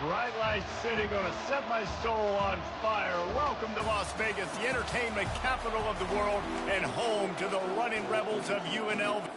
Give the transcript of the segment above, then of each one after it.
Bright light city, gonna set my soul on fire. Welcome to Las Vegas, the entertainment capital of the world and home to the running rebels of UNLV.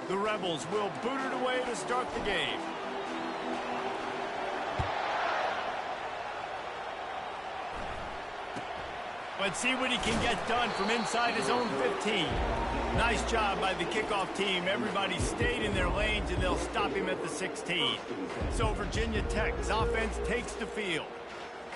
The Rebels will boot it away to start the game. Let's see what he can get done from inside his own 15. Nice job by the kickoff team. Everybody stayed in their lanes, and they'll stop him at the 16. So Virginia Tech's offense takes the field.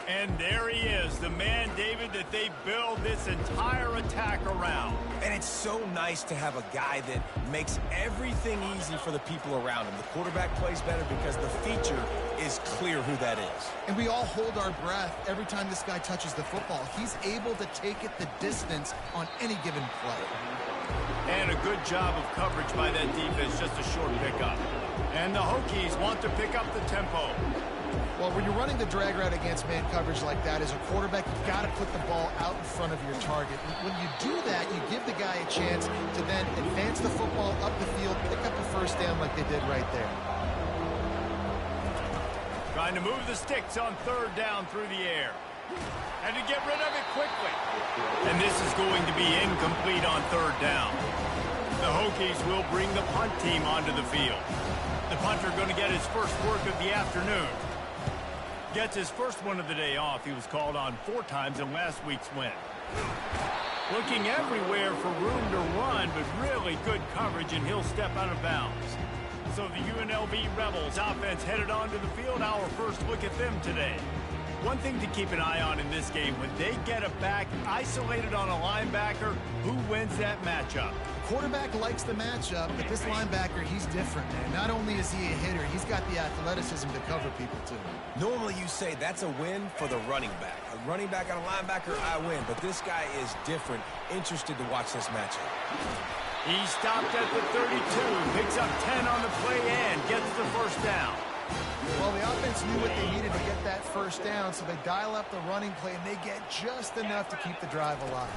And there he is, the man, David, that they build this entire attack around. And it's so nice to have a guy that makes everything easy for the people around him. The quarterback plays better because the feature is clear who that is. And we all hold our breath every time this guy touches the football. He's able to take it the distance on any given play. And a good job of coverage by that defense, just a short pickup. And the Hokies want to pick up the tempo. Well, when you're running the drag route against man coverage like that, as a quarterback, you've got to put the ball out in front of your target. When you do that, you give the guy a chance to then advance the football up the field, pick up a first down like they did right there. Trying to move the sticks on third down through the air. And to get rid of it quickly. And this is going to be incomplete on third down. The Hokies will bring the punt team onto the field. The punter going to get his first work of the afternoon. Gets his first one of the day off. He was called on 4 times in last week's win. Looking everywhere for room to run, but really good coverage, and he'll step out of bounds. So the UNLV Rebels offense headed onto the field. Our first look at them today. One thing to keep an eye on in this game, when they get a back isolated on a linebacker, who wins that matchup? Quarterback likes the matchup, but this linebacker, he's different, man. Not only is he a hitter, he's got the athleticism to cover people, too. Normally you say that's a win for the running back. A running back on a linebacker, I win. But this guy is different. Interested to watch this matchup. He stopped at the 32, picks up 10 on the play and gets the first down. Well, the offense knew what they needed to get that first down, so they dial up the running play, and they get just enough to keep the drive alive.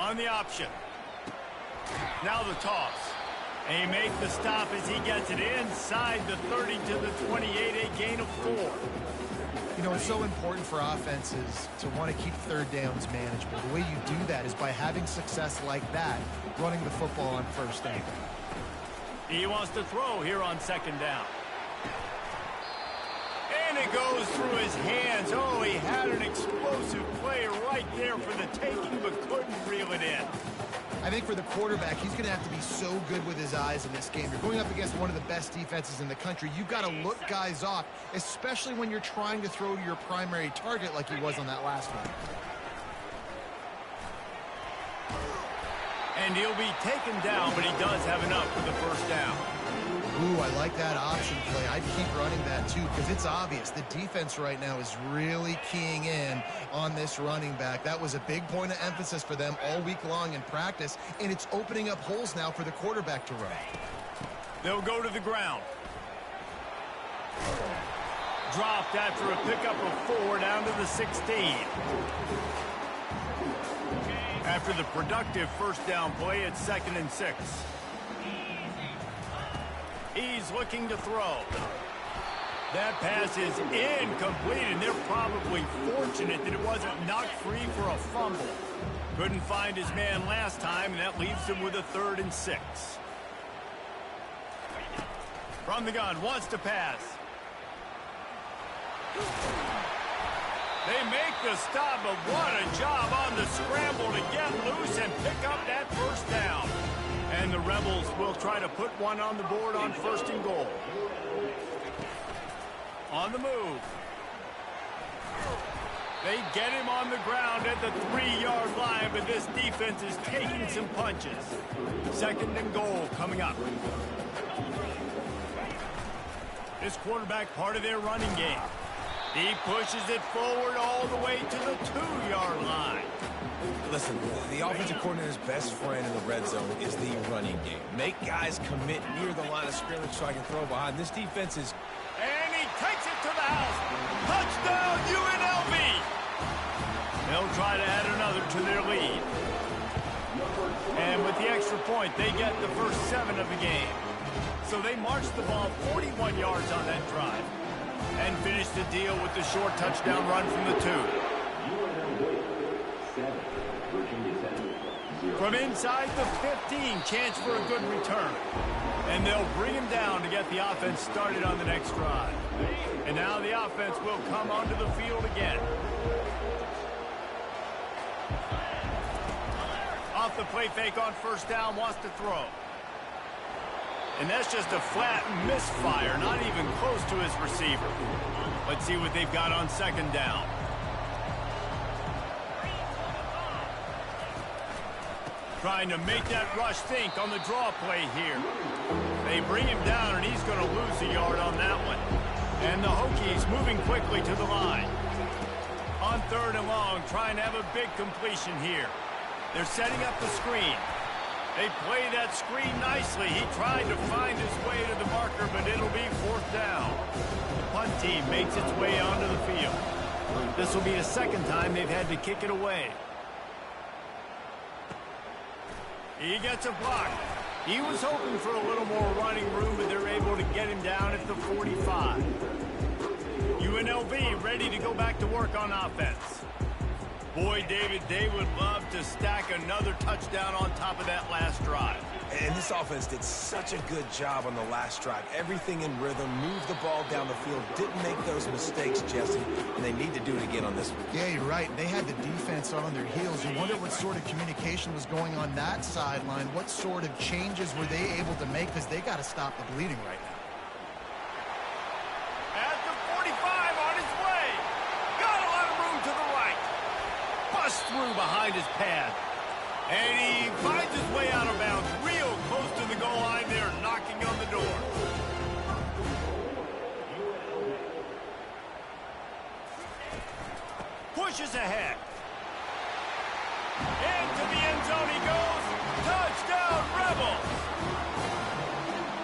On the option. Now the toss. And he makes the stop as he gets it inside the 30 to the 28, a gain of 4. You know, it's so important for offenses to want to keep third downs manageable. The way you do that is by having success like that, running the football on first down. He wants to throw here on second down. And it goes through his hands. Oh, he had an explosive play right there for the taking, but couldn't reel it in. I think for the quarterback, he's going to have to be so good with his eyes in this game. You're going up against one of the best defenses in the country. You've got to look guys off, especially when you're trying to throw to your primary target like he was on that last one. And he'll be taken down, but he does have enough for the first down. Ooh, I like that option play. I'd keep running that, too, because it's obvious. The defense right now is really keying in on this running back. That was a big point of emphasis for them all week long in practice, and it's opening up holes now for the quarterback to run. They'll go to the ground. Dropped after a pickup of 4 down to the 16. After the productive first down play, it's 2nd and 6. He's looking to throw. That pass is incomplete, and they're probably fortunate that it wasn't knocked free for a fumble. Couldn't find his man last time, and that leaves him with a 3rd and 6. From the gun, wants to pass. They make the stop, but what a job on the scramble to get loose and pick up that first down. And the Rebels will try to put one on the board on 1st and goal. On the move. They get him on the ground at the 3-yard line, but this defense is taking some punches. 2nd and goal coming up. This quarterback part of their running game. He pushes it forward all the way to the 2-yard line. Listen, the offensive coordinator's best friend in the red zone is the running game. Make guys commit near the line of scrimmage so I can throw behind. This defense is... And he takes it to the house. Touchdown, UNLV. They'll try to add another to their lead. And with the extra point, they get the first 7 of the game. So they march the ball 41 yards on that drive and finish the deal with the short touchdown run from the 2. From inside the 15, chance for a good return. And they'll bring him down to get the offense started on the next drive. And now the offense will come onto the field again. Off the play fake on 1st down, wants to throw. And that's just a flat misfire, not even close to his receiver. Let's see what they've got on 2nd down. Trying to make that rush think on the draw play here. They bring him down, and he's going to lose a yard on that one. And the Hokies moving quickly to the line. On 3rd and long, trying to have a big completion here. They're setting up the screen. They play that screen nicely. He tried to find his way to the marker, but it'll be 4th down. The punt team makes its way onto the field. This will be the 2nd time they've had to kick it away. He gets a block. He was hoping for a little more running room, but they're able to get him down at the 45. UNLV ready to go back to work on offense. Boy, David, they would love to stack another touchdown on top of that last drive. And this offense did such a good job on the last drive. Everything in rhythm, moved the ball down the field, didn't make those mistakes, Jesse, and they need to do it again on this one. Yeah, you're right. They had the defense on their heels. You wonder what sort of communication was going on that sideline. What sort of changes were they able to make, because they got to stop the bleeding right now. At the 45 on his way. Got a lot of room to the right. Bust through behind his pad. And he finds his way out of bounds real close to the goal line there, knocking on the door. Pushes ahead. Into the end zone he goes. Touchdown, Rebels!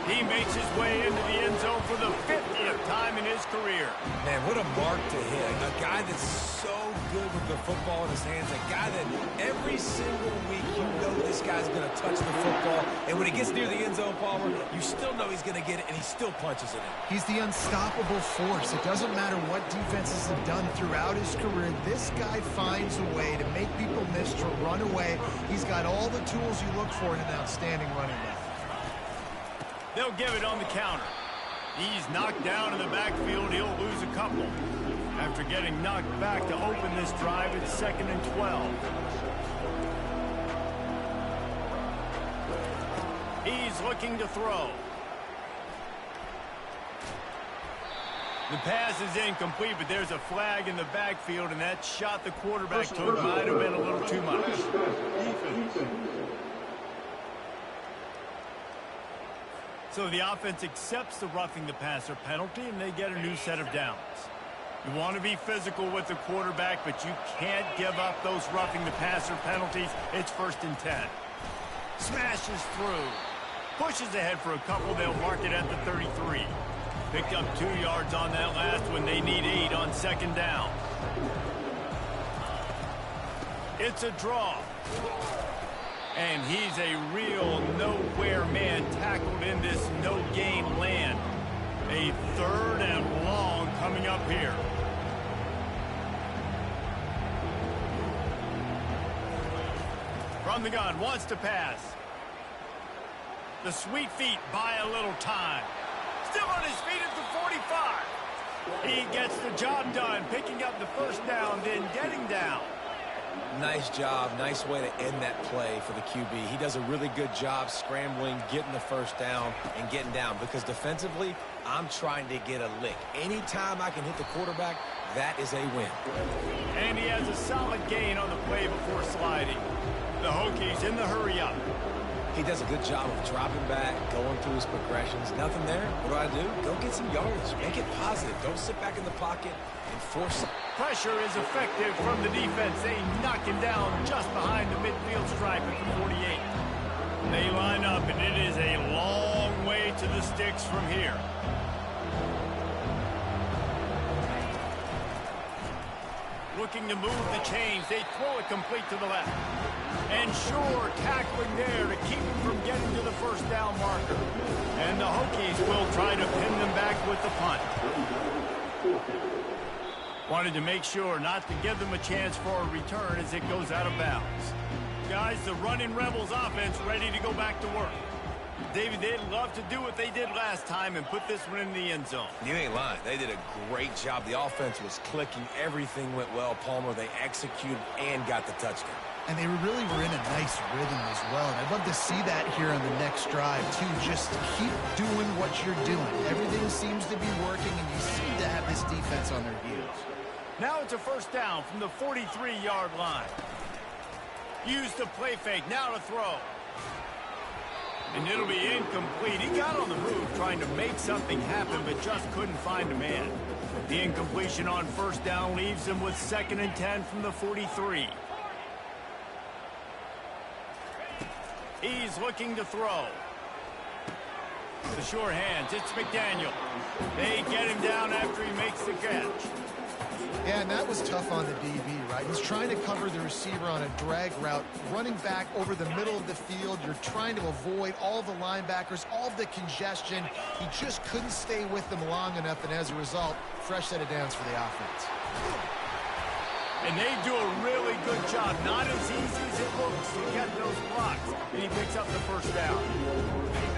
He makes his way into the end zone for the 50th time in his career. Man, what a mark to hit. A guy that's so good with the football in his hands. A guy that every single week you know this guy's going to touch the football. And when he gets near the end zone, Palmer, you still know he's going to get it, and he still punches it in. He's the unstoppable force. It doesn't matter what defenses have done throughout his career. This guy finds a way to make people miss, to run away. He's got all the tools you look for in an outstanding running back. They'll give it on the counter. He's knocked down in the backfield. He'll lose a couple. After getting knocked back to open this drive, it's 2nd and 12. He's looking to throw. The pass is incomplete, but there's a flag in the backfield, and that shot the quarterback took might have been a little too much. So the offense accepts the roughing the passer penalty, and they get a new set of downs. You want to be physical with the quarterback, but you can't give up those roughing the passer penalties. It's 1st and 10. Smashes through. Pushes ahead for a couple. They'll mark it at the 33. Picked up 2 yards on that last one. They need 8 on second down. It's a draw. And he's a real nowhere man tackled in this no-gain land. A 3rd and long coming up here. From the gun, wants to pass. The sweet feet buy a little time. Still on his feet at the 45. He gets the job done, picking up the first down, then getting down. Nice job. Nice way to end that play for the QB. He does a really good job scrambling, getting the first down, and getting down. Because defensively, I'm trying to get a lick. Anytime I can hit the quarterback, that is a win. And he has a solid gain on the play before sliding. The Hokies in the hurry-up. He does a good job of dropping back, going through his progressions. Nothing there. What do? Go get some yardage. Make it positive. Don't sit back in the pocket and force it. Pressure is effective from the defense. They knock him down just behind the midfield stripe at the 48. They line up, and it is a long way to the sticks from here. Looking to move the chains. They throw it complete to the left. And sure, tackling there to keep him from getting to the first down marker. And the Hokies will try to pin them back with the punt. Wanted to make sure not to give them a chance for a return as it goes out of bounds. Guys, the running Rebels offense ready to go back to work. David, they'd love to do what they did last time and put this one in the end zone. You ain't lying. They did a great job. The offense was clicking. Everything went well. Palmer, they executed and got the touchdown. And they really were in a nice rhythm as well. And I'd love to see that here on the next drive, too. Just keep doing what you're doing. Everything seems to be working, and you seem to have this defense on their heels. Now it's a first down from the 43-yard line. Use the play fake. Now to throw. And it'll be incomplete. He got on the move trying to make something happen, but just couldn't find a man. The incompletion on first down leaves him with 2nd and 10 from the 43. He's looking to throw. The sure hands, it's McDaniel. They get him down after he makes the catch. Yeah, and that was tough on the DB, right? He's trying to cover the receiver on a drag route, running back over the middle of the field. You're trying to avoid all the linebackers, all the congestion. He just couldn't stay with them long enough, and as a result, fresh set of downs for the offense. And they do a really good job. Not as easy as it looks to get those blocks. And he picks up the first down.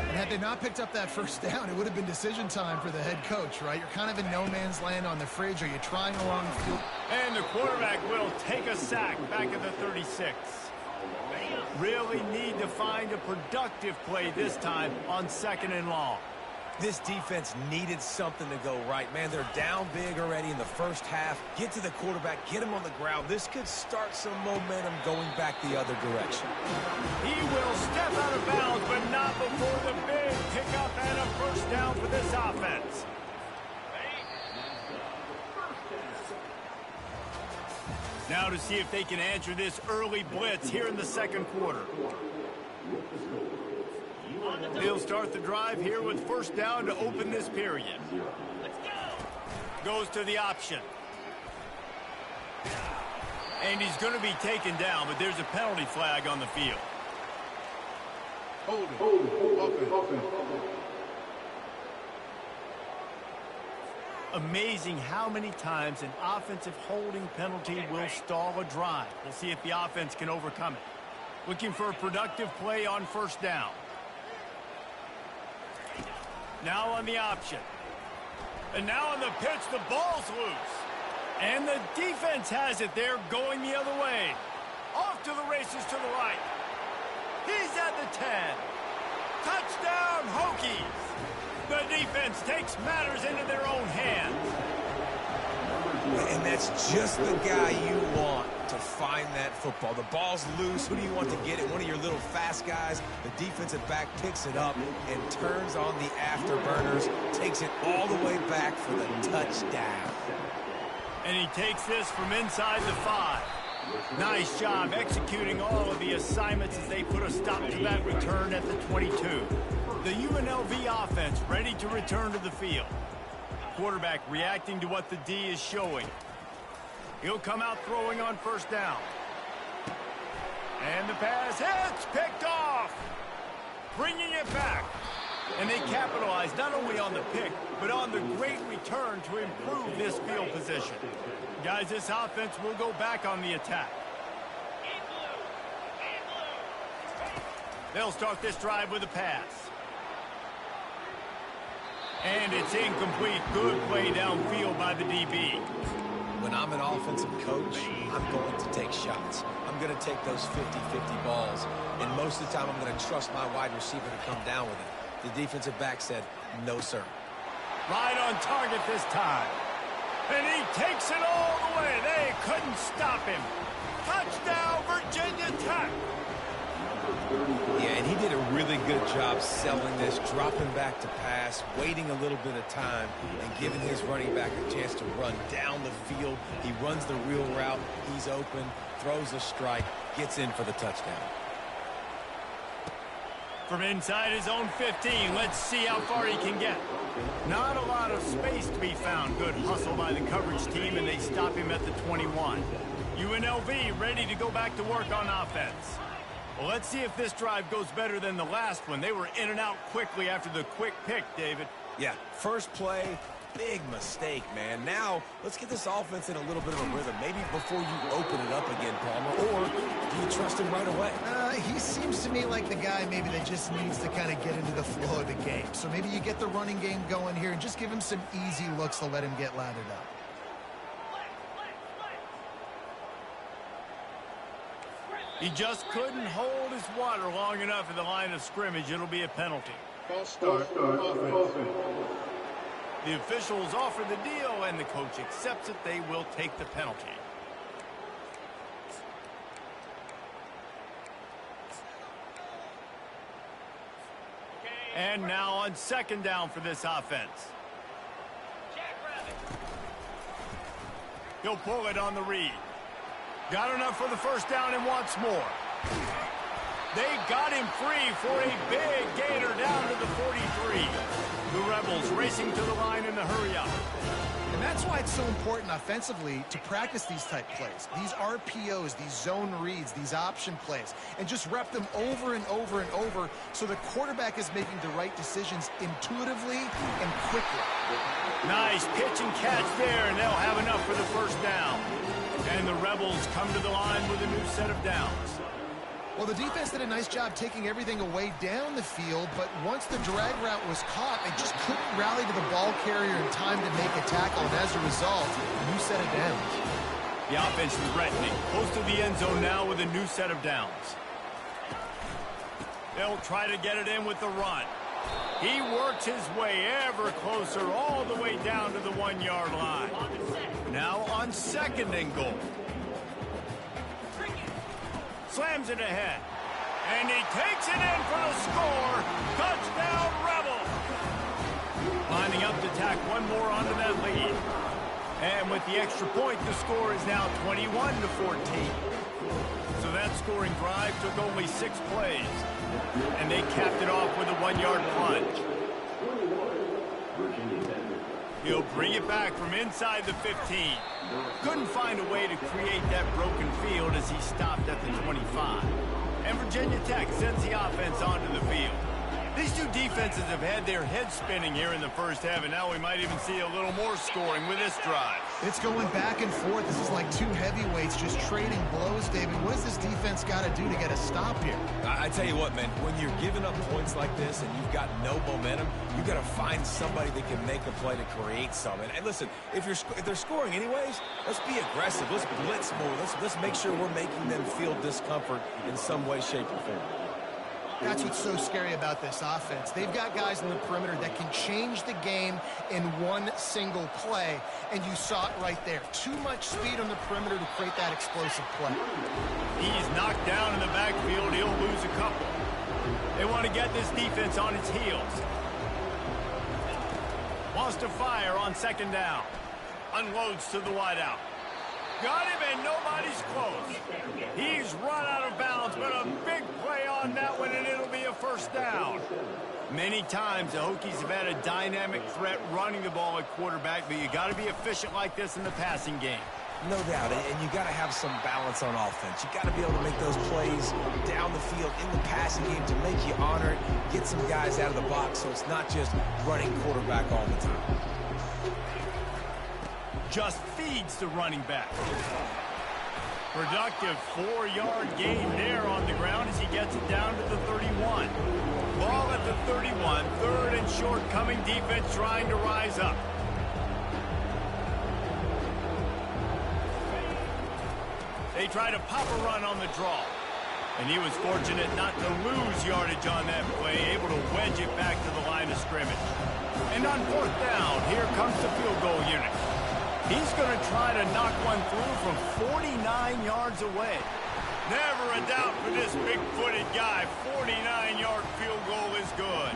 And had they not picked up that first down, it would have been decision time for the head coach, right? You're kind of in no man's land on the fridge. Are you trying along the field? And the quarterback will take a sack back at the 36. Really need to find a productive play this time on 2nd and long. This defense needed something to go right. Man, they're down big already in the first half. Get to the quarterback, get him on the ground. This could start some momentum going back the other direction. He will step out of bounds, but not before the big pickup and a first down for this offense. Now to see if they can answer this early blitz here in the second quarter. They'll start the drive here with first down to open this period. Goes to the option. And he's going to be taken down, but there's a penalty flag on the field. Open. Amazing how many times an offensive holding penalty will stall a drive. We'll see if the offense can overcome it. Looking for a productive play on first down. Now on the option. And now on the pitch, the ball's loose. And the defense has it there going the other way. Off to the races to the right. He's at the 10. Touchdown, Hokies. The defense takes matters into their own hands. And that's just the guy you want to find that football. The ball's loose. Who do you want to get it? One of your little fast guys. The defensive back picks it up and turns on the afterburners, takes it all the way back for the touchdown. And he takes this from inside the 5. Nice job executing all of the assignments as they put a stop to that return at the 22. The UNLV offense ready to return to the field. quarterback reacting to what the D is showing. He'll come out throwing on first down. And the pass hits, picked off. Bringing it back. And they capitalize not only on the pick, but on the great return to improve this field position. Guys, this offense will go back on the attack. They'll start this drive with a pass. And it's incomplete. Good play downfield by the DB. When I'm an offensive coach, I'm going to take shots. I'm going to take those 50-50 balls. And most of the time, I'm going to trust my wide receiver to come down with it. The defensive back said, no, sir. Right on target this time. And he takes it all the way. They couldn't stop him. Touchdown, Virginia Tech. Yeah, and he did a really good job selling this, dropping back to pass, waiting a little bit of time, and giving his running back a chance to run down the field. He runs the real route. He's open, throws a strike, gets in for the touchdown. From inside his own 15, let's see how far he can get. Not a lot of space to be found. Good hustle by the coverage team, and they stop him at the 21. UNLV ready to go back to work on offense. Well, let's see if this drive goes better than the last one. They were in and out quickly after the quick pick, David. Yeah, first play, big mistake, man. Now, let's get this offense in a little bit of a rhythm. Maybe before you open it up again, Palmer, or do you trust him right away? He seems to me like the guy maybe that just needs to kind of get into the flow of the game. So maybe you get the running game going here and just give him some easy looks to let him get lathered up. He just couldn't hold his water long enough at the line of scrimmage. It'll be a penalty. False start. Offense. The officials offer the deal, and the coach accepts it. They will take the penalty. And now on second down for this offense. He'll pull it on the read. Got enough for the first down and wants more. They got him free for a big gainer down to the 43. The Rebels racing to the line in the hurry up. And that's why it's so important offensively to practice these type plays. These RPOs, these zone reads, these option plays, and just rep them over and over and over so the quarterback is making the right decisions intuitively and quickly. Nice pitch and catch there, and they'll have enough for the first down. And the Rebels come to the line with a new set of downs. Well, the defense did a nice job taking everything away down the field, but once the drag route was caught, they just couldn't rally to the ball carrier in time to make a tackle, and as a result, a new set of downs. The offense threatening, close to the end zone now with a new set of downs. They'll try to get it in with the run. He works his way ever closer all the way down to the 1-yard line. Now on second and goal. Slams it ahead. And he takes it in for the score. Touchdown, Rebels. Lining up to tack one more onto that lead. And with the extra point, the score is now 21-14. So that scoring drive took only 6 plays. And they capped it off with a 1-yard plunge. He'll bring it back from inside the 15. Couldn't find a way to create that broken field as he stopped at the 25. And Virginia Tech sends the offense onto the field. These two defenses have had their heads spinning here in the first half, and now we might even see a little more scoring with this drive. It's going back and forth. This is like two heavyweights just trading blows, David. What does this defense got to do to get a stop here? I tell you what, man, when you're giving up points like this and you've got no momentum, you got to find somebody that can make a play to create something. And listen, if they're scoring anyways, let's be aggressive. Let's blitz more. Let's make sure we're making them feel discomfort in some way, shape, or form. That's what's so scary about this offense. They've got guys in the perimeter that can change the game in one single play, and you saw it right there. Too much speed on the perimeter to create that explosive play. He's knocked down in the backfield. He'll lose a couple. They want to get this defense on its heels. Wants to fire on second down. Unloads to the wideout. Got him, and nobody's close. He's run out of bounds, but a big play on that one, and it'll be a first down. Many times the Hokies have had a dynamic threat running the ball at quarterback, but you got to be efficient like this in the passing game. No doubt, and you got to have some balance on offense. You got to be able to make those plays down the field in the passing game to make you honor it, get some guys out of the box so it's not just running quarterback all the time. Just feeds the running back. Productive 4-yard gain there on the ground as he gets it down to the 31. Ball at the 31, third and short coming, defense trying to rise up. They try to pop a run on the draw. And he was fortunate not to lose yardage on that play, able to wedge it back to the line of scrimmage. And on fourth down, here comes the field goal unit. He's going to try to knock one through from 49 yards away. Never a doubt for this big-footed guy. 49-yard field goal is good.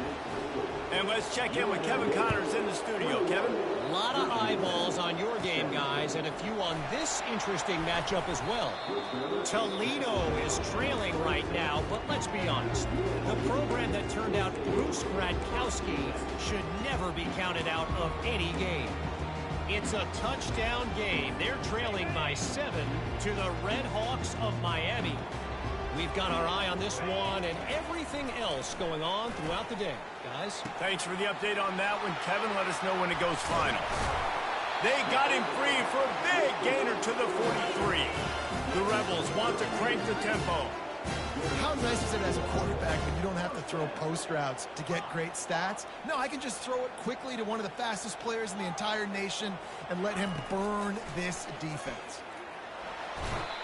And let's check in with Kevin Connors in the studio. Kevin? A lot of eyeballs on your game, guys, and a few on this interesting matchup as well. Toledo is trailing right now, but let's be honest. The program that turned out Bruce Gradkowski should never be counted out of any game. It's a touchdown game. They're trailing by 7 to the Red Hawks of Miami. We've got our eye on this one and everything else going on throughout the day, guys. Thanks for the update on that one, Kevin. Let us know when it goes final. They got him free for a big gainer to the 43. The Rebels want to crank the tempo. How nice is it as a quarterback when you don't have to throw post routes to get great stats? No, I can just throw it quickly to one of the fastest players in the entire nation and let him burn this defense.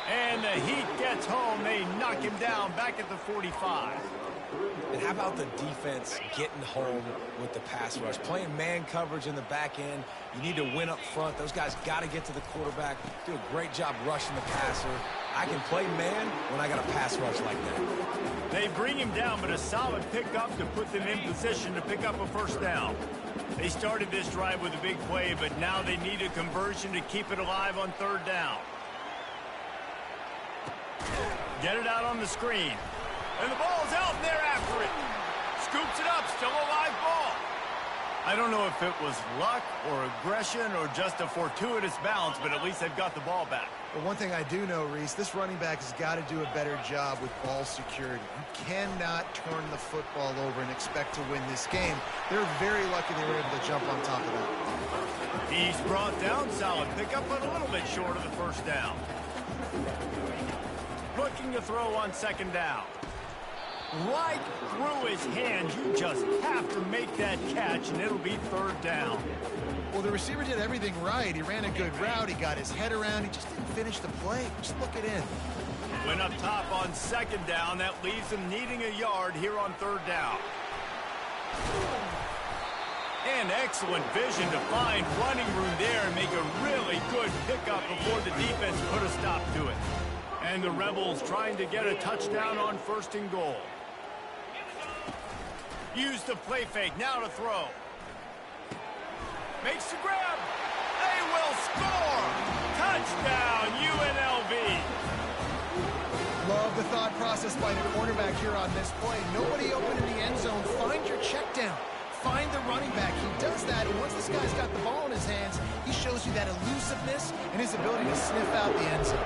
And the Heat gets home. They knock him down back at the 45. And how about the defense getting home with the pass rush? Playing man coverage in the back end. You need to win up front. Those guys got to get to the quarterback. Do a great job rushing the passer. I can play man when I got a pass rush like that. They bring him down, but a solid pickup to put them in position to pick up a first down. They started this drive with a big play, but now they need a conversion to keep it alive on third down. Get it out on the screen. And the ball's out, and they're after it. Scoops it up, still a live ball. I don't know if it was luck or aggression or just a fortuitous bounce, but at least they've got the ball back. But one thing I do know, Reese, this running back has got to do a better job with ball security. You cannot turn the football over and expect to win this game. They're very lucky they were able to jump on top of that. He's brought down, solid pickup, but a little bit short of the first down. Looking to throw on second down. Right through his hands. You just have to make that catch, and it'll be third down. Well, the receiver did everything right. He ran a good route. He got his head around. He just didn't finish the play. Just look it in. Went up top on second down. That leaves him needing a yard here on third down. And excellent vision to find running room there and make a really good pickup before the defense put a stop to it. And the Rebels trying to get a touchdown on first and goal. Use the play fake, now to throw. Makes the grab. They will score. Touchdown, UNLV. Love the thought process by the cornerback here on this play. Nobody open in the end zone. Find your check down. Find the running back. He does that, and once this guy's got the ball in his hands, he shows you that elusiveness and his ability to sniff out the end zone.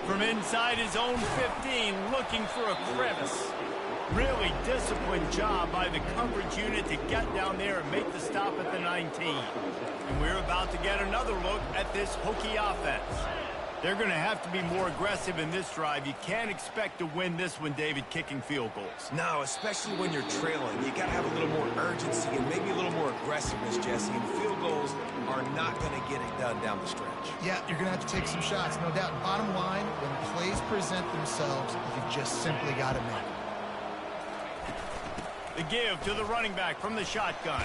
From inside his own 15, looking for a crevice. Really disciplined job by the coverage unit to get down there and make the stop at the 19. And we're about to get another look at this Hokie offense. They're going to have to be more aggressive in this drive. You can't expect to win this one, David, kicking field goals. No, especially when you're trailing. You got to have a little more urgency and maybe a little more aggressiveness, Jesse. And field goals are not going to get it done down the stretch. Yeah, you're going to have to take some shots, no doubt. Bottom line, when plays present themselves, you've just simply got to make them. The give to the running back from the shotgun.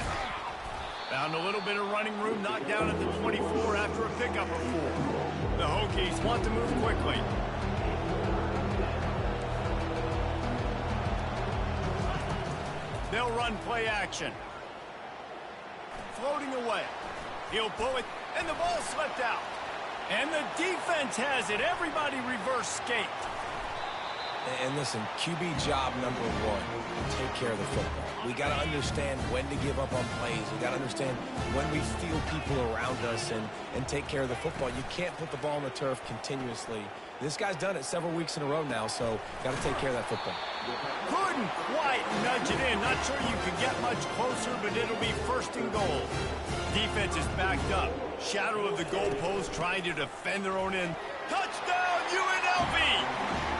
Found a little bit of running room, knocked down at the 24 after a pickup of 4. The Hokies want to move quickly. They'll run play action. Floating away. He'll pull it, and the ball slipped out. And the defense has it. Everybody reverse skate. And listen, QB job number one, take care of the football. We got to understand when to give up on plays. We got to understand when we feel people around us and take care of the football. You can't put the ball on the turf continuously. This guy's done it several weeks in a row now, so got to take care of that football. Couldn't quite nudge it in. Not sure you could get much closer, but it'll be first and goal. Defense is backed up. Shadow of the goalpost trying to defend their own end. Touchdown, UNLV!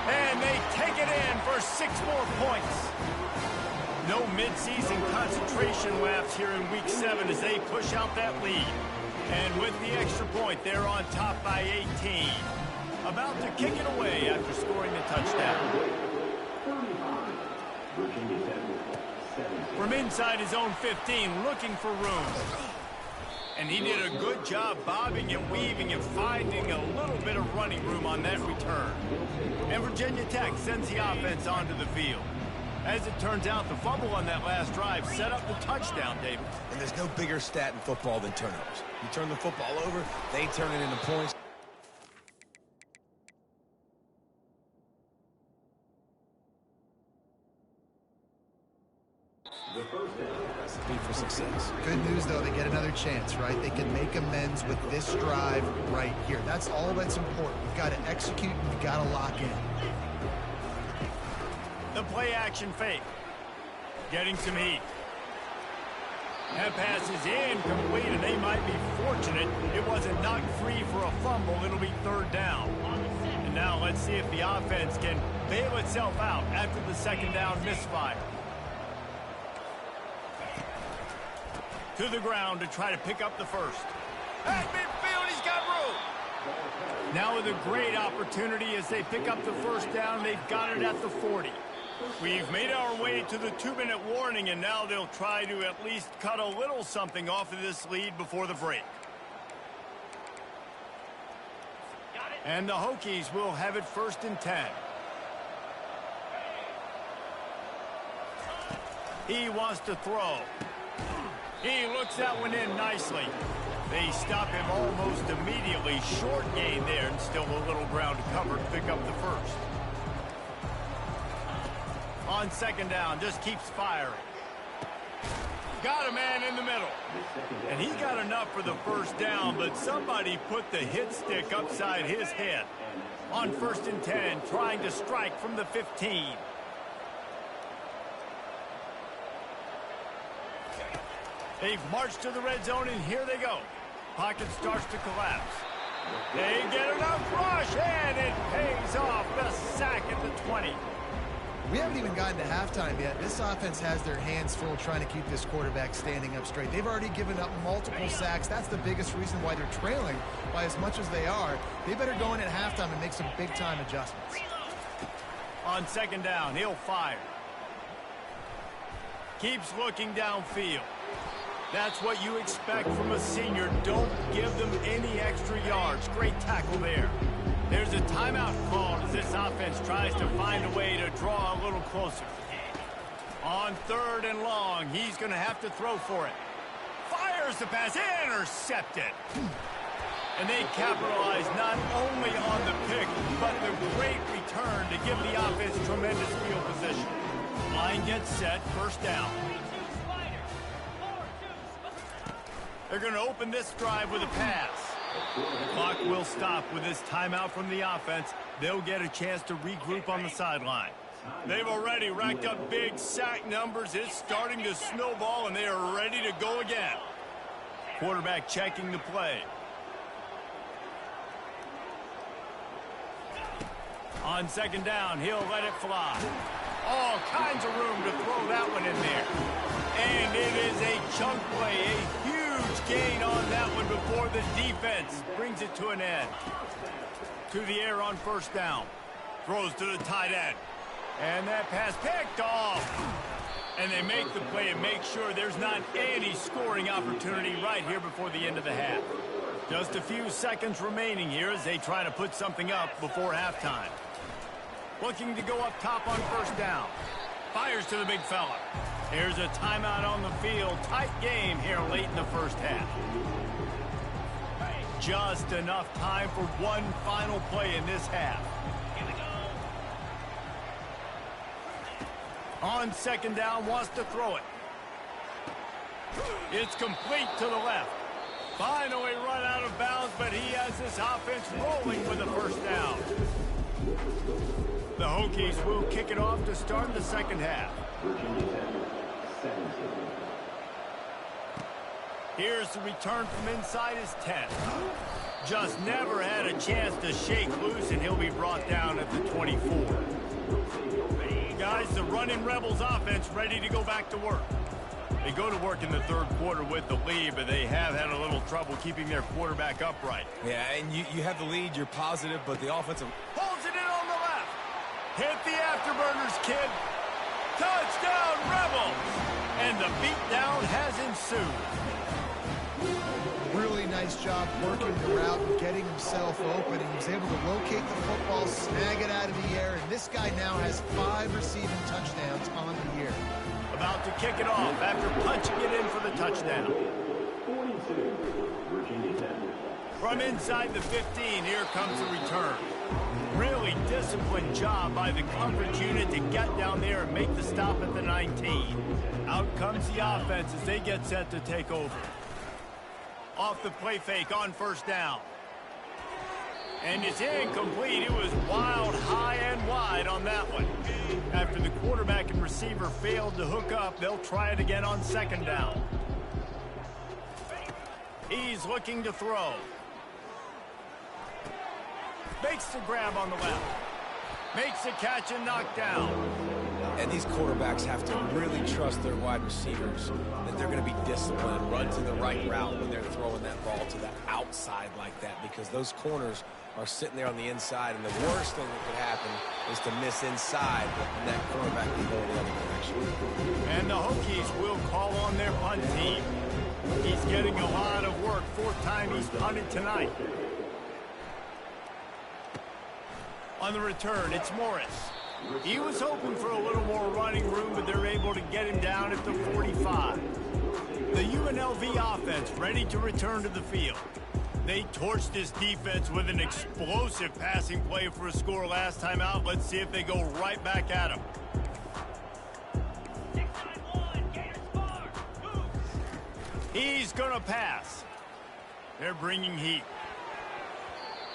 And they take it in for 6 more points. No midseason concentration laps here in Week 7 as they push out that lead. And with the extra point, they're on top by 18. About to kick it away after scoring the touchdown. From inside his own 15, looking for room. And he did a good job bobbing and weaving and finding a little bit of running room on that return. And Virginia Tech sends the offense onto the field. As it turns out, the fumble on that last drive set up the touchdown, David. And there's no bigger stat in football than turnovers. You turn the football over, they turn it into points. Recipe for success. Good news, though, they get another chance, right? They can make amends with this drive right here. That's all that's important. You've got to execute and you've got to lock in. The play action fake. Getting some heat. That pass is incomplete, and they might be fortunate it wasn't knocked free for a fumble. It'll be 3rd down. And now let's see if the offense can bail itself out after the 2nd down misfire. To the ground to try to pick up the first. At midfield, he's got room. Now with a great opportunity as they pick up the first down, they've got it at the 40. We've made our way to the 2-minute warning, and now they'll try to at least cut a little something off of this lead before the break. And the Hokies will have it 1st and 10. He wants to throw. He looks that one in nicely. They stop him almost immediately. Short gain there, and still a little ground to cover to pick up the first. On 2nd down, just keeps firing. Got a man in the middle. And he got enough for the 1st down, but somebody put the hit stick upside his head. On 1st and 10, trying to strike from the 15. They've marched to the red zone, and here they go. Pocket starts to collapse. They get enough rush, and it pays off. The sack at the 20. We haven't even gotten to halftime yet. This offense has their hands full trying to keep this quarterback standing up straight. They've already given up multiple sacks. That's the biggest reason why they're trailing by as much as they are. They better go in at halftime and make some big-time adjustments. On 2nd down, he'll fire. Keeps looking downfield. That's what you expect from a senior. Don't give them any extra yards. Great tackle there. There's a timeout called as this offense tries to find a way to draw a little closer. On 3rd and long, he's going to have to throw for it. Fires the pass, intercepted. And they capitalize not only on the pick, but the great return to give the offense tremendous field position. Line gets set, 1st down. They're going to open this drive with a pass. The clock will stop with this timeout from the offense. They'll get a chance to regroup on the sideline. They've already racked up big sack numbers. It's starting to snowball, and they are ready to go again. Quarterback checking the play. On 2nd down, he'll let it fly. All kinds of room to throw that one in there. And it is a chunk play, a huge gain on that one before the defense brings it to an end. To the air on 1st down. Throws to the tight end. And that pass picked off. And they make the play and make sure there's not any scoring opportunity right here before the end of the half. Just a few seconds remaining here as they try to put something up before halftime. Looking to go up top on 1st down. Fires to the big fella. Here's a timeout on the field. Tight game here late in the 1st half. Just enough time for one final play in this half. On second down, wants to throw it. It's complete to the left. Finally run out of bounds, but he has this offense rolling with a first down. The Hokies will kick it off to start the second half. Here's the return from inside his 10. Just never had a chance to shake loose, and he'll be brought down at the 24. Guys, the running Rebels offense ready to go back to work. They go to work in the third quarter with the lead, but they have had a little trouble keeping their quarterback upright. Yeah, and you have the lead, you're positive, but the offensive... Holds it in on the left. Hit the afterburners, kid. Touchdown, Rebels! And the beatdown has ensued. Really nice job working the route and getting himself open. He was able to locate the football, snag it out of the air, and this guy now has 5 receiving touchdowns on the year. About to kick it off after punching it in for the touchdown. From inside the 15, here comes the return. Really disciplined job by the coverage unit to get down there and make the stop at the 19. Out comes the offense as they get set to take over. Off the play fake on first down. And it's incomplete. It was wild, high and wide on that one. After the quarterback and receiver failed to hook up, they'll try it again on second down. He's looking to throw. Makes the grab on the left. Makes the catch and knock down. And these quarterbacks have to really trust their wide receivers that they're going to be disciplined, run to the right route when they're throwing that ball to the outside like that, because those corners are sitting there on the inside, and the worst thing that could happen is to miss inside, and that quarterback can go in the other direction. And the Hokies will call on their punt team. He's getting a lot of work. 4th time he's punted tonight. On the return, it's Morris. He was hoping for a little more running room, but they're able to get him down at the 45. The UNLV offense ready to return to the field. They torched this defense with an explosive passing play for a score last time out. Let's see if they go right back at him. He's going to pass. They're bringing heat.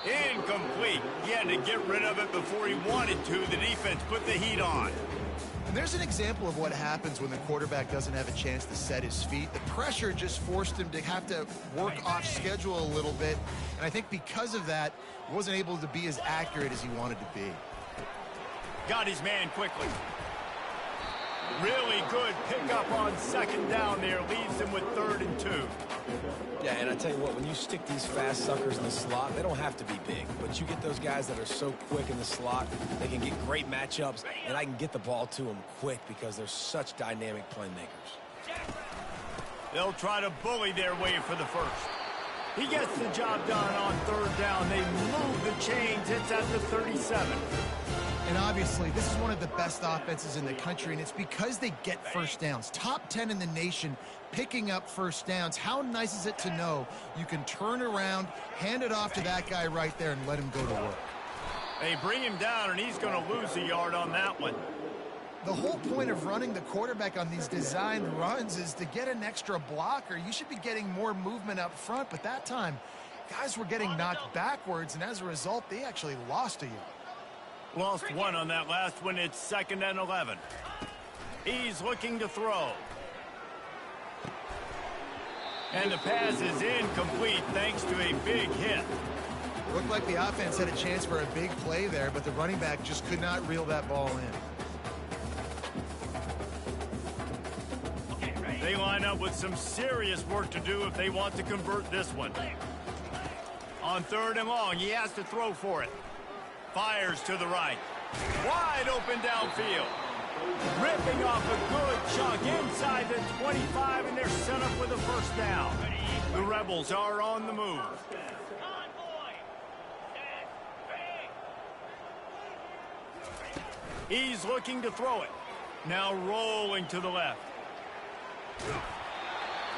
Incomplete. He had to get rid of it before he wanted to. The defense put the heat on. And there's an example of what happens when the quarterback doesn't have a chance to set his feet. The pressure just forced him to have to work off schedule a little bit. And I think because of that, he wasn't able to be as accurate as he wanted to be. Got his man quickly. Really good pickup on second down there. Leaves him with 3rd and 2. Yeah, and I tell you what, when you stick these fast suckers in the slot, they don't have to be big. But you get those guys that are so quick in the slot, they can get great matchups, and I can get the ball to them quick because they're such dynamic playmakers. They'll try to bully their way for the first. He gets the job done on 3rd down. They move the chains. It's at the 37. And obviously, this is one of the best offenses in the country, and it's because they get first downs. Top 10 in the nation picking up first downs. How nice is it to know you can turn around, hand it off to that guy right there, and let him go to work? They bring him down, and he's going to lose a yard on that one. The whole point of running the quarterback on these designed runs is to get an extra blocker. You should be getting more movement up front, but that time, guys were getting knocked backwards, and as a result, they actually lost a yard. Lost 1 on that last one. It's 2nd and 11. He's looking to throw. And the pass is incomplete thanks to a big hit. Looked like the offense had a chance for a big play there, but the running back just could not reel that ball in. They line up with some serious work to do if they want to convert this one. On 3rd and long, he has to throw for it. Fires to the right. Wide open downfield. Ripping off a good chunk inside the 25, and they're set up with a first down. The Rebels are on the move. He's looking to throw it. Now rolling to the left.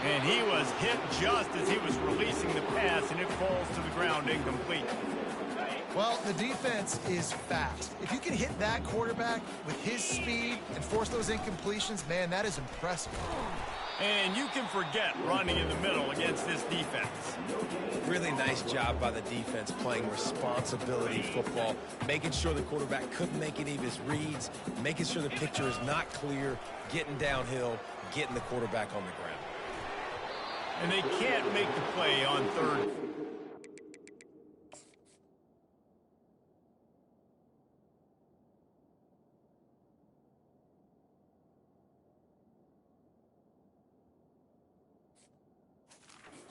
And he was hit just as he was releasing the pass, and it falls to the ground incomplete. Well, the defense is fast. If you can hit that quarterback with his speed and force those incompletions, man, that is impressive. And you can forget running in the middle against this defense. Really nice job by the defense playing responsibility football, making sure the quarterback couldn't make any of his reads, making sure the picture is not clear, getting downhill, getting the quarterback on the ground. And they can't make the play on third.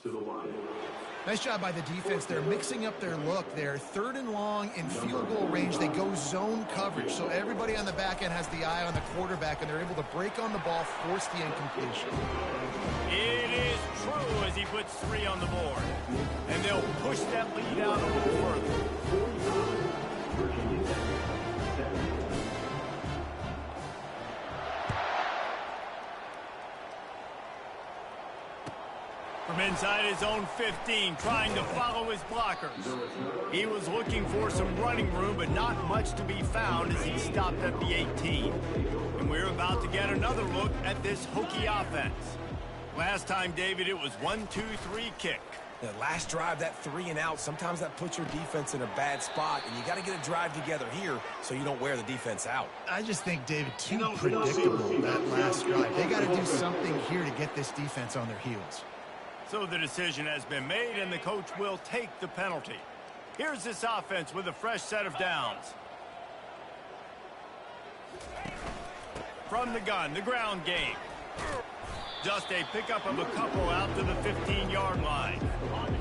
To the line. Nice job by the defense. They're mixing up their look. They're 3rd and long in field goal range. They go zone coverage. So everybody on the back end has the eye on the quarterback, and they're able to break on the ball, force the incompletion. It is true as he puts 3 on the board. And they'll push that lead out a little further. From inside his own 15, trying to follow his blockers. He was looking for some running room, but not much to be found as he stopped at the 18. And we're about to get another look at this Hokie offense. Last time, David, it was 1-2-3 kick. The last drive, that 3 and out, sometimes that puts your defense in a bad spot, and you got to get a drive together here so you don't wear the defense out. I just think, David, too predictable that last drive. They got to do something here to get this defense on their heels. So the decision has been made, and the coach will take the penalty. Here's this offense with a fresh set of downs. From the gun, the ground game. Just a pickup of a couple out to the 15-yard line.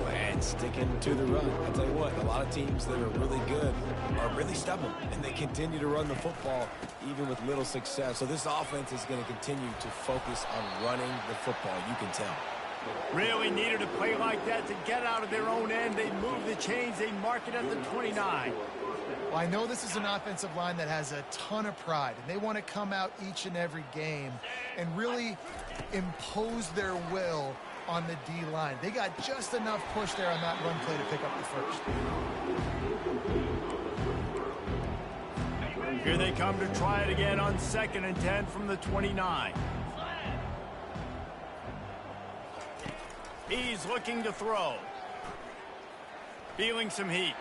And sticking to the run. I'll tell you what, a lot of teams that are really good are really stubborn, and they continue to run the football even with little success. So this offense is going to continue to focus on running the football, you can tell. Really needed a play like that to get out of their own end. They move the chains. They mark it at the 29. Well, I know this is an offensive line that has a ton of pride, and they want to come out each and every game and really impose their will on the D-line. They got just enough push there on that run play to pick up the first. Here they come to try it again on 2nd and 10 from the 29. He's looking to throw. Feeling some heat.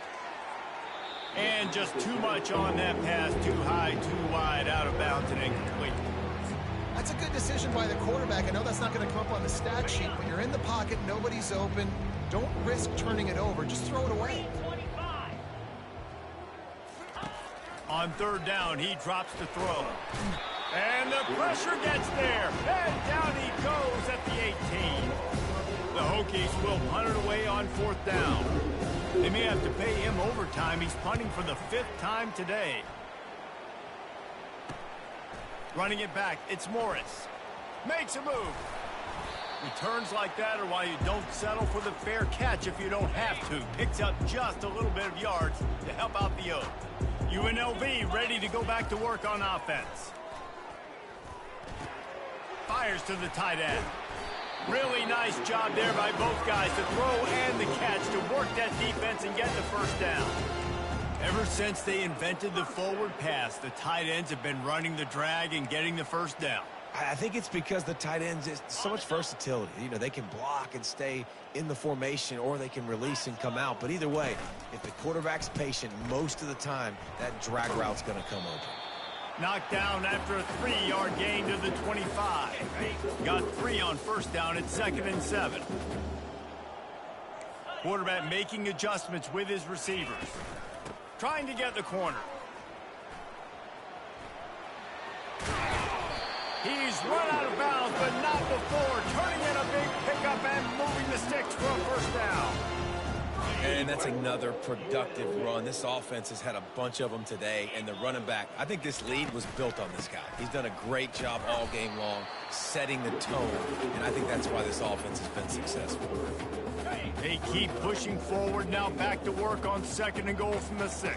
And just too much on that pass. Too high, too wide, out of bounds, and incomplete. That's a good decision by the quarterback. I know that's not going to come up on the stat sheet, but you're in the pocket, nobody's open. Don't risk turning it over. Just throw it away. On 3rd down, he drops the throw. And the pressure gets there. And down he goes at the 18. The Hokies will punt it away on 4th down. They may have to pay him overtime. He's punting for the 5th time today. Running it back, it's Morris. Makes a move. Returns like that are why you don't settle for the fair catch if you don't have to. Picks up just a little bit of yards to help out the Oak. UNLV ready to go back to work on offense. Fires to the tight end. Really nice job there by both guys to throw and the catch to work that defense and get the first down. Ever since they invented the forward pass, the tight ends have been running the drag and getting the first down. I think it's because the tight ends is so much versatility. You know, they can block and stay in the formation, or they can release and come out. But either way, if the quarterback's patient most of the time, that drag route's going to come open. Knocked down after a 3-yard gain to the 25. Got 3 on 1st down at 2nd and 7. Quarterback making adjustments with his receivers. Trying to get the corner. He's run out of bounds, but not before. Turning in a big pickup and moving the sticks for a 1st down. And that's another productive run. This offense has had a bunch of them today, and the running back, I think this lead was built on this guy. He's done a great job all game long, setting the tone, and I think that's why this offense has been successful. They keep pushing forward, now back to work on 2nd and goal from the 6.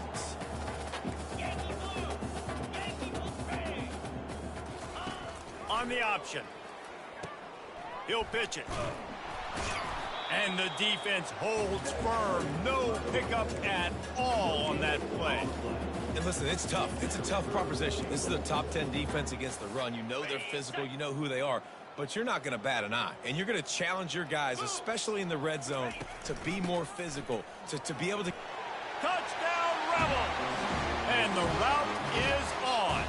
On the option. He'll pitch it. And the defense holds firm. No pickup at all on that play. And listen, it's tough. It's a tough proposition. This is a top 10 defense against the run. You know they're physical. You know who they are. But you're not going to bat an eye. And you're going to challenge your guys, especially in the red zone, to be more physical, to be able to... Touchdown, Rebels! And the route is on.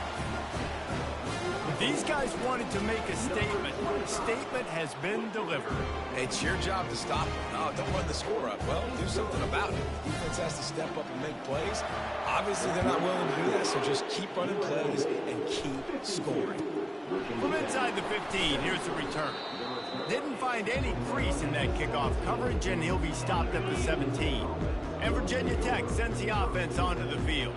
These guys wanted to make a statement. The statement has been delivered. It's your job to stop them. No, don't run the score up. Well, do something about it. The defense has to step up and make plays. Obviously, they're not willing to do that, so just keep running plays and keep scoring. From inside the 15, here's the return. Didn't find any crease in that kickoff coverage, and he'll be stopped at the 17. And Virginia Tech sends the offense onto the field.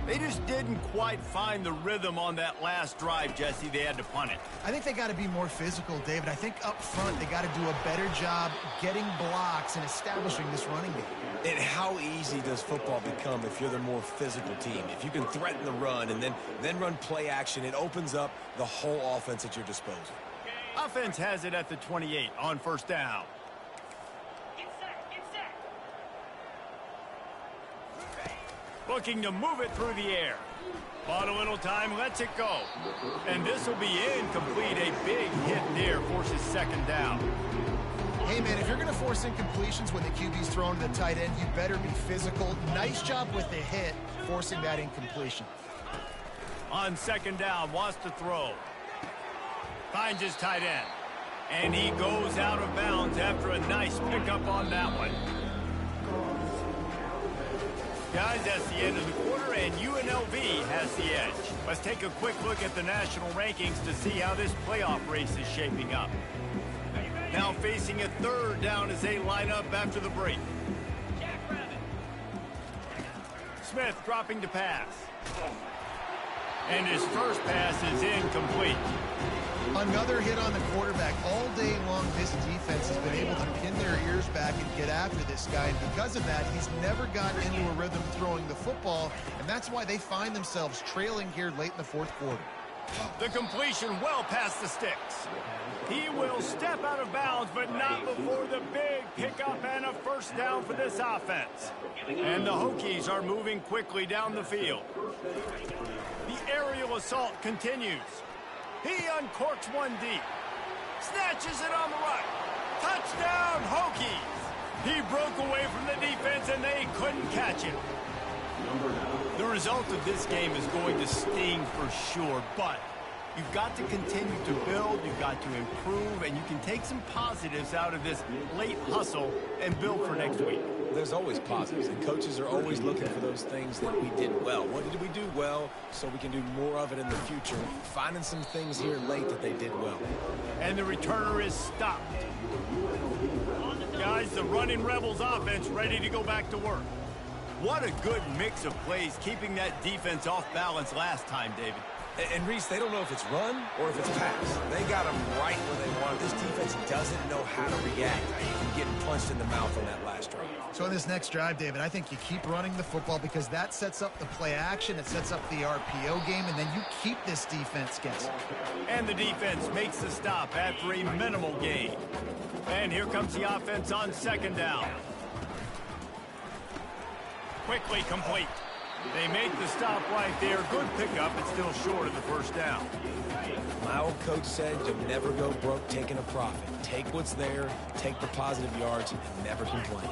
They just didn't quite find the rhythm on that last drive, Jesse. They had to punt it. I think they got to be more physical, David. I think up front they got to do a better job getting blocks and establishing this running game. And how easy does football become if you're the more physical team? If you can threaten the run and then run play action, it opens up the whole offense at your disposal. Offense has it at the 28 on first down. Looking to move it through the air. Bought a little time, lets it go. And this will be incomplete. A big hit there forces second down. Hey, man, if you're going to force incompletions when the QB's thrown to the tight end, you better be physical. Nice job with the hit, forcing that incompletion. On second down, wants to throw. Finds his tight end. And he goes out of bounds after a nice pickup on that one. Guys, that's the end of the quarter, and UNLV has the edge. Let's take a quick look at the national rankings to see how this playoff race is shaping up. Now facing a third down as they line up after the break. Smith dropping to pass. And his first pass is incomplete. Another hit on the quarterback. All day long, this defense has been able to pin their ears back and get after this guy. And because of that, he's never gotten into a rhythm throwing the football. And that's why they find themselves trailing here late in the fourth quarter. The completion well past the sticks. He will step out of bounds, but not before the big pickup and a first down for this offense. And the Hokies are moving quickly down the field. The aerial assault continues. He uncorks one deep. Snatches it on the right. Touchdown, Hokies! He broke away from the defense and they couldn't catch him. The result of this game is going to sting for sure, but you've got to continue to build, you've got to improve, and you can take some positives out of this late hustle and build for next week. There's always positives, and coaches are always looking for those things that we did well. What did we do well so we can do more of it in the future? Finding some things here late that they did well. And the returner is stopped. Guys, the running Rebels offense ready to go back to work. What a good mix of plays, keeping that defense off balance last time, David. And Reese, they don't know if it's run or if it's pass. They got them right where they want. This defense doesn't know how to react from getting punched in the mouth on that last drive. So in this next drive, David, I think you keep running the football because that sets up the play action, it sets up the RPO game, and then you keep this defense guessing. And the defense makes the stop after a minimal gain. And here comes the offense on second down. Quickly complete. They make the stop right there. Good pickup, but still short of the first down. My old coach said you'll never go broke taking a profit. Take what's there, take the positive yards, and never complain.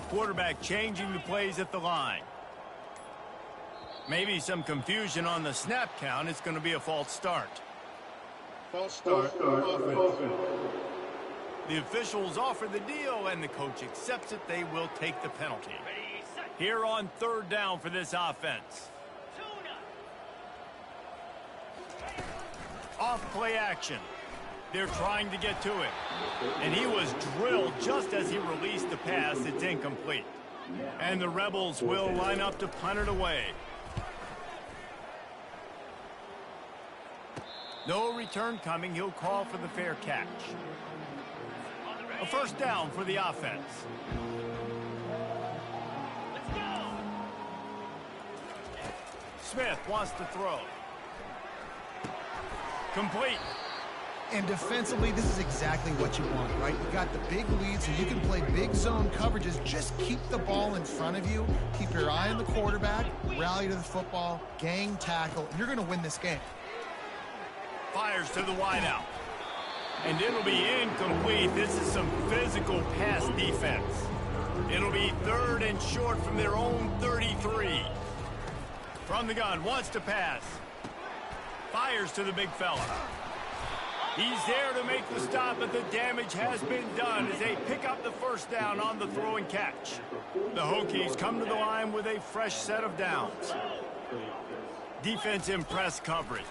Quarterback changing the plays at the line. Maybe some confusion on the snap count. It's going to be a false start. False start. Offense. The officials offer the deal, and the coach accepts it. They will take the penalty. Here on third down for this offense. Off play action. They're trying to get to him. And he was drilled just as he released the pass. It's incomplete. And the Rebels will line up to punt it away. No return coming. He'll call for the fair catch. A first down for the offense. Let's go. Smith wants to throw. Complete. And defensively, this is exactly what you want, right? You got the big lead, so you can play big zone coverages. Just keep the ball in front of you. Keep your eye on the quarterback. Rally to the football. Gang tackle. And you're going to win this game. Fires to the wideout. And it'll be incomplete. This is some physical pass defense. It'll be 3rd and short from their own 33. From the gun, wants to pass. Fires to the big fella. He's there to make the stop, but the damage has been done as they pick up the first down on the throw and catch. The Hokies come to the line with a fresh set of downs. Defense in press coverage.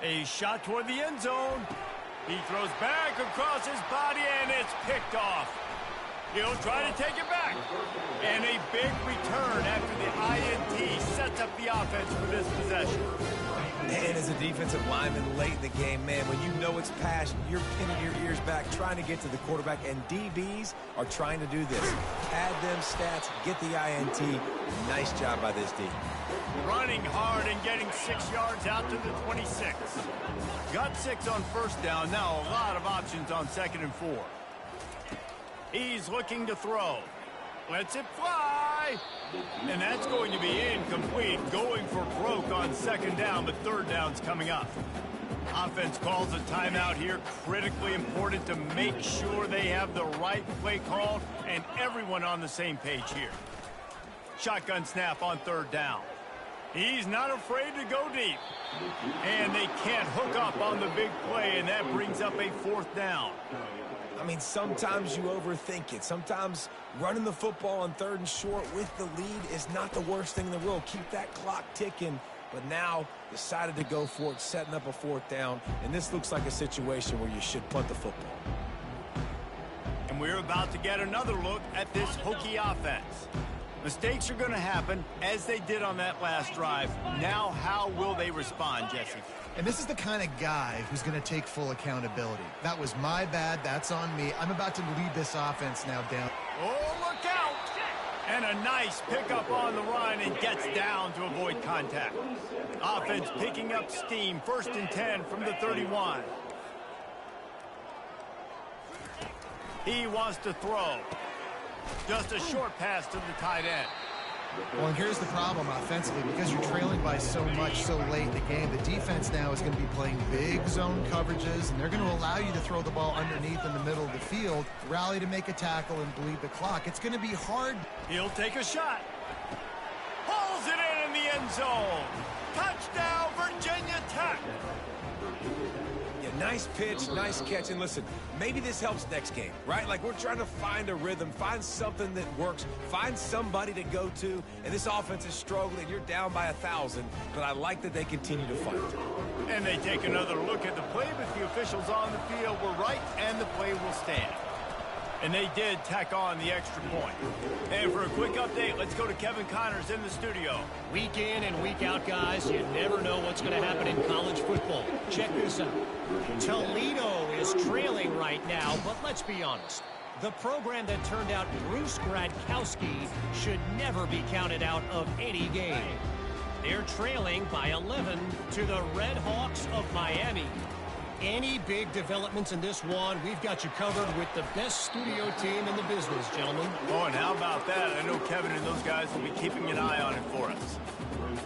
A shot toward the end zone. He throws back across his body, and it's picked off. He'll try to take it back. And a big return after the INT sets up the offense for this possession. And as a defensive lineman late in the game, man, when you know it's passion, you're pinning your ears back, trying to get to the quarterback, and DBs are trying to do this. Add them stats, get the INT. Nice job by this D. Running hard and getting 6 yards out to the 26. Got 6 on first down. Now a lot of options on 2nd and 4. He's looking to throw. Lets it fly. And that's going to be incomplete. Going for broke on 2nd down, but 3rd down's coming up. Offense calls a timeout here. Critically important to make sure they have the right play called and everyone on the same page here. Shotgun snap on 3rd down. He's not afraid to go deep. And they can't hook up on the big play, and that brings up a 4th down. I mean, sometimes you overthink it. Sometimes running the football on 3rd and short with the lead is not the worst thing in the world. Keep that clock ticking. But now decided to go for it, setting up a 4th down. And this looks like a situation where you should punt the football. And we're about to get another look at this Hokie offense. Mistakes are going to happen, as they did on that last drive. Now, how will they respond, Jesse? And this is the kind of guy who's going to take full accountability. That was my bad. That's on me. I'm about to lead this offense now down. Oh, look out! And a nice pickup on the run and gets down to avoid contact. Offense picking up steam. 1st and 10 from the 31. He wants to throw. Just a short pass to the tight end. Well, and here's the problem offensively. Because you're trailing by so much so late in the game, the defense now is going to be playing big zone coverages, and they're going to allow you to throw the ball underneath in the middle of the field, rally to make a tackle, and bleed the clock. It's going to be hard. He'll take a shot. Pulls it in the end zone. Touchdown, Virginia Tech. Yeah, nice pitch, nice catch. And listen, maybe this helps next game, right? Like, we're trying to find a rhythm, find something that works, find somebody to go to. And this offense is struggling. You're down by 1,000, but I like that they continue to fight. And they take another look at the play, but the officials on the field were right, and the play will stand. And they did tack on the extra point. And for a quick update, let's go to Kevin Connors in the studio. Week in and week out, guys, you never know what's going to happen in college football. Check this out. Toledo is trailing right now, but let's be honest. The program that turned out Bruce Gradkowski should never be counted out of any game. They're trailing by 11 to the Red Hawks of Miami. Any big developments in this one, we've got you covered with the best studio team in the business, gentlemen. Oh, and how about that? I know Kevin and those guys will be keeping an eye on it for us.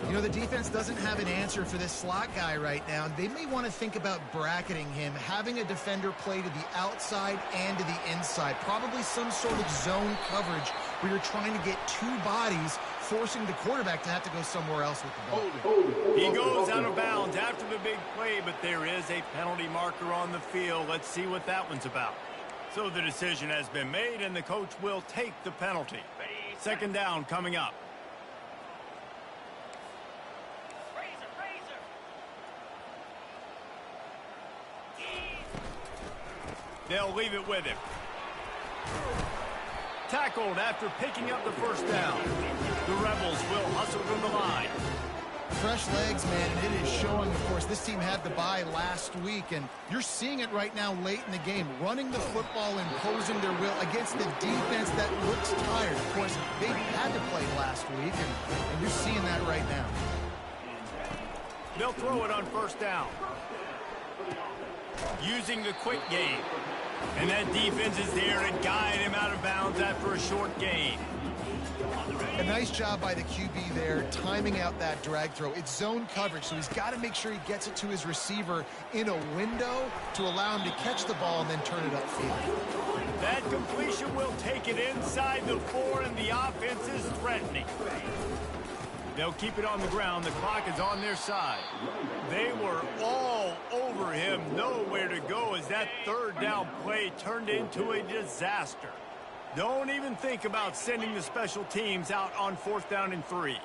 You know, the defense doesn't have an answer for this slot guy right now. They may want to think about bracketing him, having a defender play to the outside and to the inside. Probably some sort of zone coverage where you're trying to get 2 bodies, forcing the quarterback to have to go somewhere else with the ball. He goes out of bounds after the big play, but there is a penalty marker on the field. Let's see what that one's about. So the decision has been made, and the coach will take the penalty. 2nd down coming up. They'll leave it with him. Tackled after picking up the first down. The Rebels will hustle from the line. Fresh legs, man, and it is showing. Of course, this team had the bye last week, and you're seeing it right now late in the game. Running the football, imposing their will against the defense that looks tired. Of course, they had to play last week, and you're seeing that right now. They'll throw it on first down. Using the quick game. And that defense is there to guide him out of bounds after a short gain. A nice job by the QB there, timing out that drag throw. It's zone coverage, so he's got to make sure he gets it to his receiver in a window to allow him to catch the ball and then turn it upfield. That completion will take it inside the 4, and the offense is threatening. They'll keep it on the ground. The clock is on their side. They were all over him, nowhere to go as that third down play turned into a disaster. Don't even think about sending the special teams out on 4th down and 3.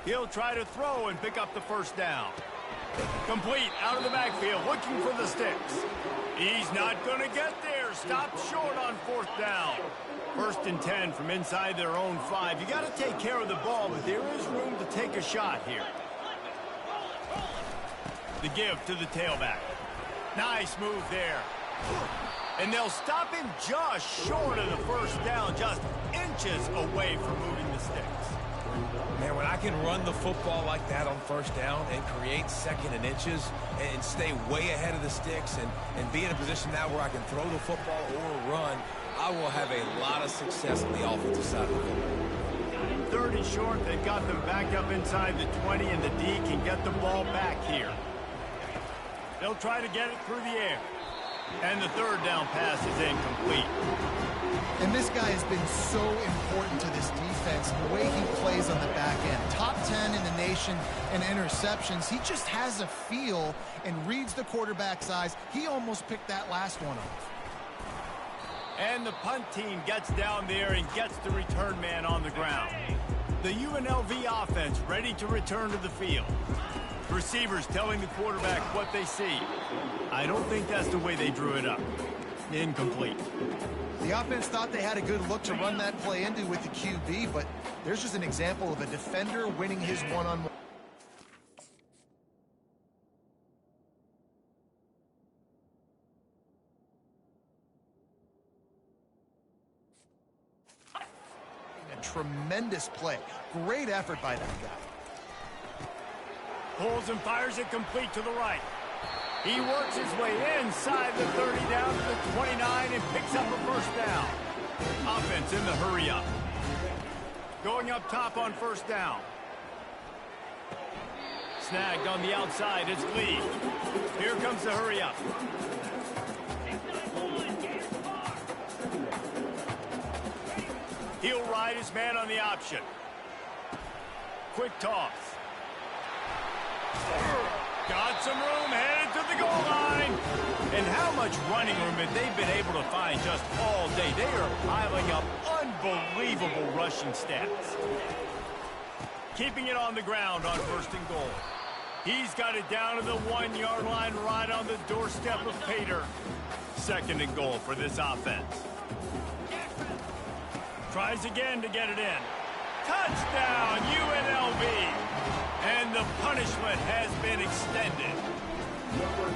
He'll try to throw and pick up the first down. Complete out of the backfield, looking for the sticks. He's not going to get there. Stopped short on 4th down. 1st and 10 from inside their own 5. You got to take care of the ball, but there is room to take a shot here. The give to the tailback. Nice move there. And they'll stop him just short of the first down, just inches away from moving the sticks. Man, when I can run the football like that on first down and create 2nd and inches and stay way ahead of the sticks and be in a position now where I can throw the football or run, I will have a lot of success on the offensive side of the football. 30 short, they've got them back up inside the 20, and the D can get the ball back here. They'll try to get it through the air. And the 3rd down pass is incomplete. And this guy has been so important to this defense, the way he plays on the back end. Top 10 in the nation in interceptions. He just has a feel and reads the quarterback's eyes. He almost picked that last one off. And the punt team gets down there and gets the return man on the ground. The UNLV offense ready to return to the field. Receivers telling the quarterback what they see. I don't think that's the way they drew it up. Incomplete. The offense thought they had a good look to run that play into with the QB, but there's just an example of a defender winning his one-on-one. A tremendous play. Great effort by that guy. Pulls and fires it complete to the right. He works his way inside the 30 down to the 29 and picks up a first down. Offense in the hurry up. Going up top on first down. Snagged on the outside, it's Lee. Here comes the hurry up. He'll ride his man on the option. Quick toss. Got some room, headed to the goal line. And how much running room have they been able to find just all day? They are piling up unbelievable rushing stats. Keeping it on the ground on 1st and goal. He's got it down to the 1-yard line right on the doorstep of Pater. 2nd and goal for this offense. Tries again to get it in. Touchdown, UNLV. And the punishment has been extended.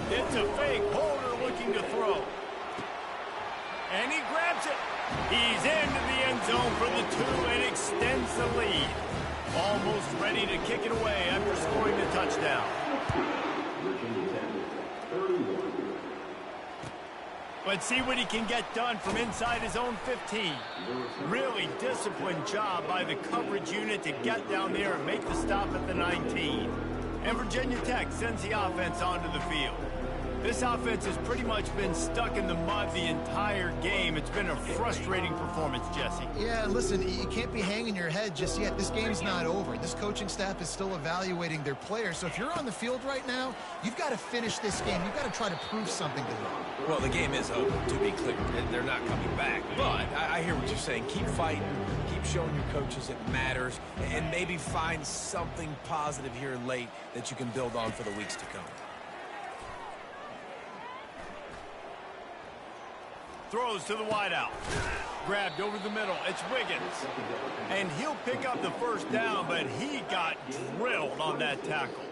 It's a fake holder looking to throw. And he grabs it. He's into the end zone for the 2 and extends the lead. Almost ready to kick it away after scoring the touchdown. Let's see what he can get done from inside his own 15. Really disciplined job by the coverage unit to get down there and make the stop at the 19. And Virginia Tech sends the offense onto the field. This offense has pretty much been stuck in the mud the entire game. It's been a frustrating performance, Jesse. Yeah, listen, you can't be hanging your head just yet. This game's not over. This coaching staff is still evaluating their players. So if you're on the field right now, you've got to finish this game. You've got to try to prove something to them. Well, the game is over, to be clear. They're not coming back. But I hear what you're saying. Keep fighting. Keep showing your coaches it matters. And maybe find something positive here late that you can build on for the weeks to come. Throws to the wideout. Grabbed over the middle. It's Wiggins. And he'll pick up the first down, but he got drilled on that tackle.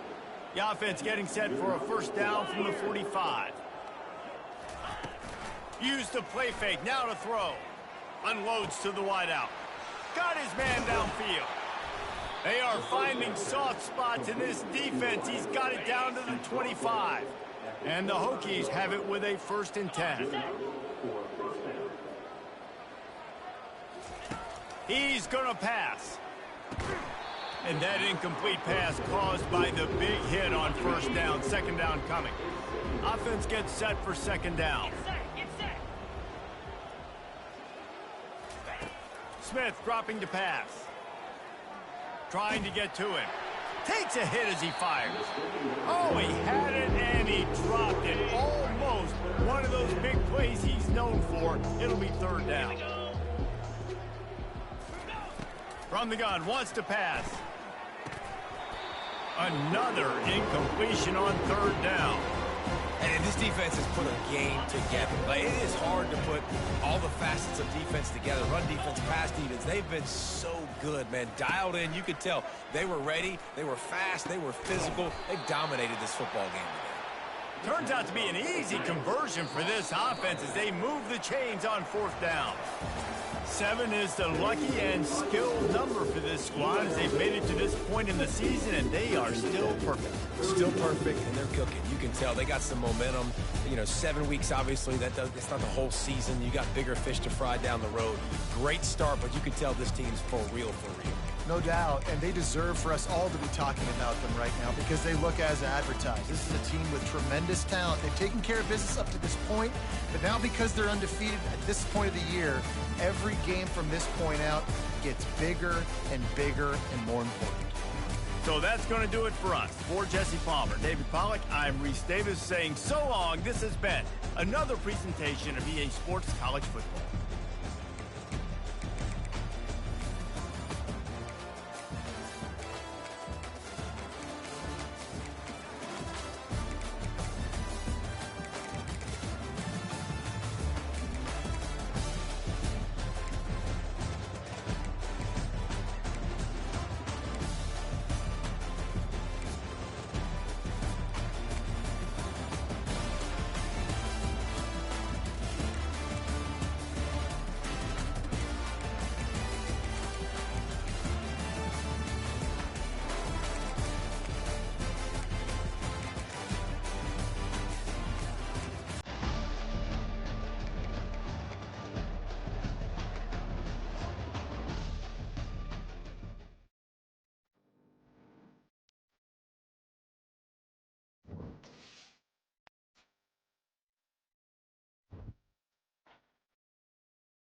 The offense getting set for a first down from the 45. Used the play fake. Now to throw. Unloads to the wideout. Got his man downfield. They are finding soft spots in this defense. He's got it down to the 25. And the Hokies have it with a 1st and 10. He's going to pass. And that incomplete pass caused by the big hit on 1st down. 2nd down coming. Offense gets set for 2nd down. Smith dropping to pass. Trying to get to him. Takes a hit as he fires. Oh, he had it and he dropped it. Almost one of those big plays he's known for. It'll be 3rd down. From the gun, wants to pass. Another incompletion on 3rd down. And this defense has put a game together. Like, it is hard to put all the facets of defense together. Run defense, pass defense. They've been so good, man. Dialed in. You could tell they were ready. They were fast. They were physical. They dominated this football game today. Turns out to be an easy conversion for this offense as they move the chains on 4th down. 7 is the lucky and skilled number for this squad as they've made it to this point in the season, and they are still perfect. Still perfect, and they're cooking. You can tell they got some momentum. 7 weeks, obviously, that's not the whole season. You got bigger fish to fry down the road. Great start, but you can tell this team's for real, for real. No doubt, and they deserve for us all to be talking about them right now because they look as advertised. This is a team with tremendous talent. They've taken care of business up to this point, but now because they're undefeated at this point of the year, every game from this point out gets bigger and bigger and more important. So that's going to do it for us. For Jesse Palmer, David Pollack, I'm Reese Davis saying so long. This has been another presentation of EA Sports College Football.